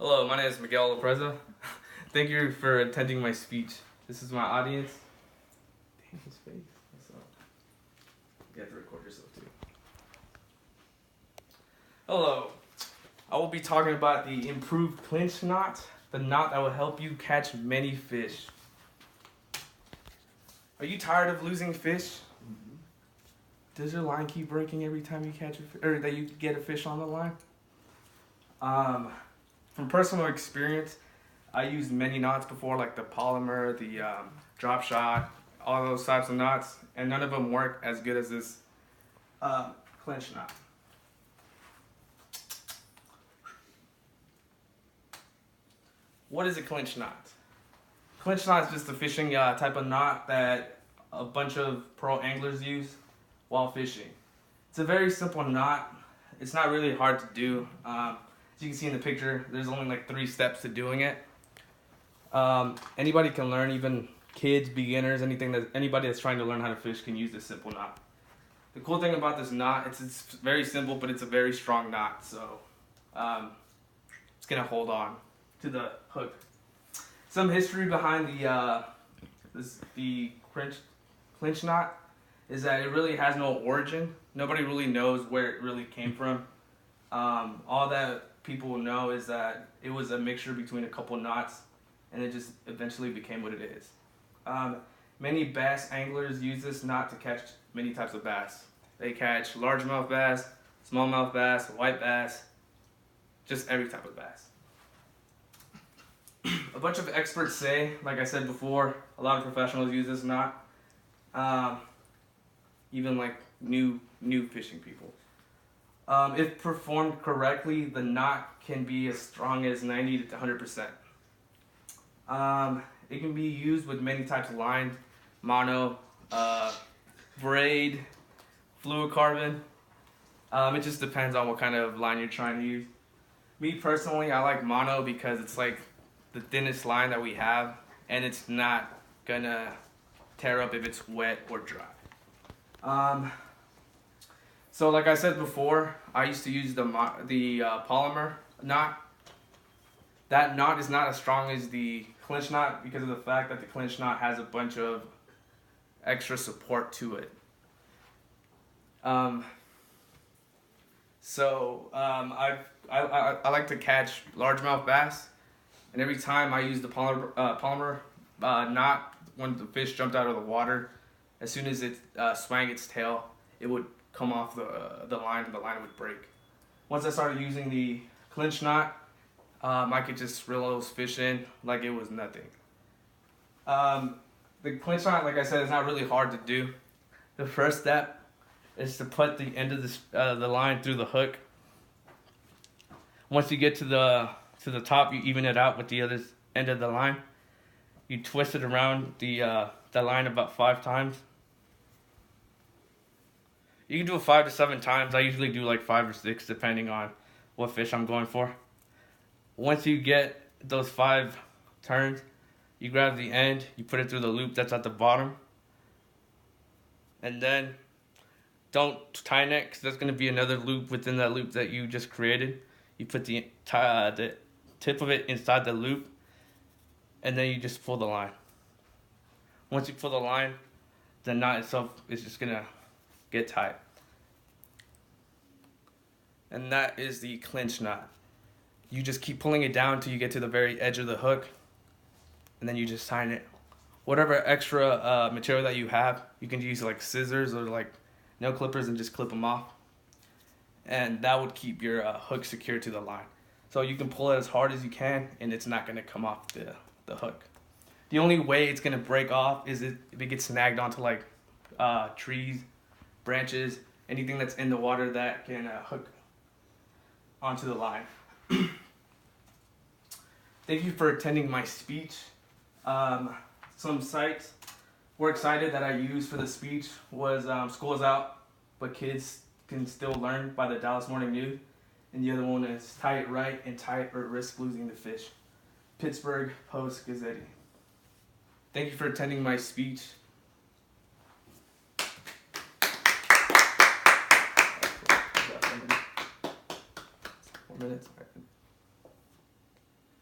Hello, my name is Miguel Lopreza. Thank you for attending my speech. This is my audience. Damn, his face. What's up? You have to record yourself too. Hello. I will be talking about the improved clinch knot, the knot that will help you catch many fish. Are you tired of losing fish? Does your line keep breaking every time you catch a fish, or that you get a fish on the line? From personal experience, I used many knots before, like the polymer, the drop shot, all those types of knots, and none of them work as good as this clinch knot. What is a clinch knot? Clinch knot is just a fishing type of knot that a bunch of pro anglers use while fishing. It's a very simple knot. It's not really hard to do. As you can see in the picture, there's only like 3 steps to doing it. Anybody can learn, even kids, beginners, anybody that's trying to learn how to fish can use this simple knot. The cool thing about this knot, it's very simple, but it's a very strong knot, so it's gonna hold on to the hook. Some history behind the clinch knot is that it really has no origin. Nobody really knows where it really came from. All that people know is that it was a mixture between a couple knots, and it just eventually became what it is. Many bass anglers use this knot to catch many types of bass. They catch largemouth bass, smallmouth bass, white bass, just every type of bass. A bunch of experts say, like I said before, a lot of professionals use this knot. Even like new fishing people. If performed correctly, the knot can be as strong as 90 to 100%. It can be used with many types of line, mono, braid, fluorocarbon. It just depends on what kind of line you're trying to use. Me personally, I like mono because it's like the thinnest line that we have, and it's not gonna tear up if it's wet or dry. So like I said before, I used to use the polymer knot. That knot is not as strong as the clinch knot because of the fact that the clinch knot has a bunch of extra support to it. I like to catch largemouth bass, and every time I use the polymer knot, when the fish jumped out of the water, as soon as it swung its tail, it would come off the line, and the line would break. Once I started using the clinch knot, I could just reel those fish in like it was nothing. The clinch knot, like I said, is not really hard to do. The first step is to put the end of the line through the hook. Once you get to the top, you even it out with the other end of the line. You twist it around the line about 5 times. You can do it 5 to 7 times. I usually do like 5 or 6 depending on what fish I'm going for. Once you get those 5 turns, you grab the end, you put it through the loop that's at the bottom. And then don't tighten it because there's going to be another loop within that loop that you just created. You put the tip of it inside the loop, and then you just pull the line. Once you pull the line, the knot itself is just going to get tight. And that is the clinch knot. You just keep pulling it down until you get to the very edge of the hook, and then you just tighten it. Whatever extra material that you have, you can use like scissors or like nail clippers and just clip them off. And that would keep your hook secure to the line. So you can pull it as hard as you can, and it's not going to come off the hook. The only way it's going to break off is if it gets snagged onto like trees, branches, anything that's in the water that can hook onto the line. Thank you for attending my speech. Some sites we're excited that I used for the speech was School is Out, but Kids Can Still Learn by the Dallas Morning News. And the other one is Tie It Right and Tight or Risk Losing the Fish. Pittsburgh Post-Gazette. Thank you for attending my speech. 4 minutes.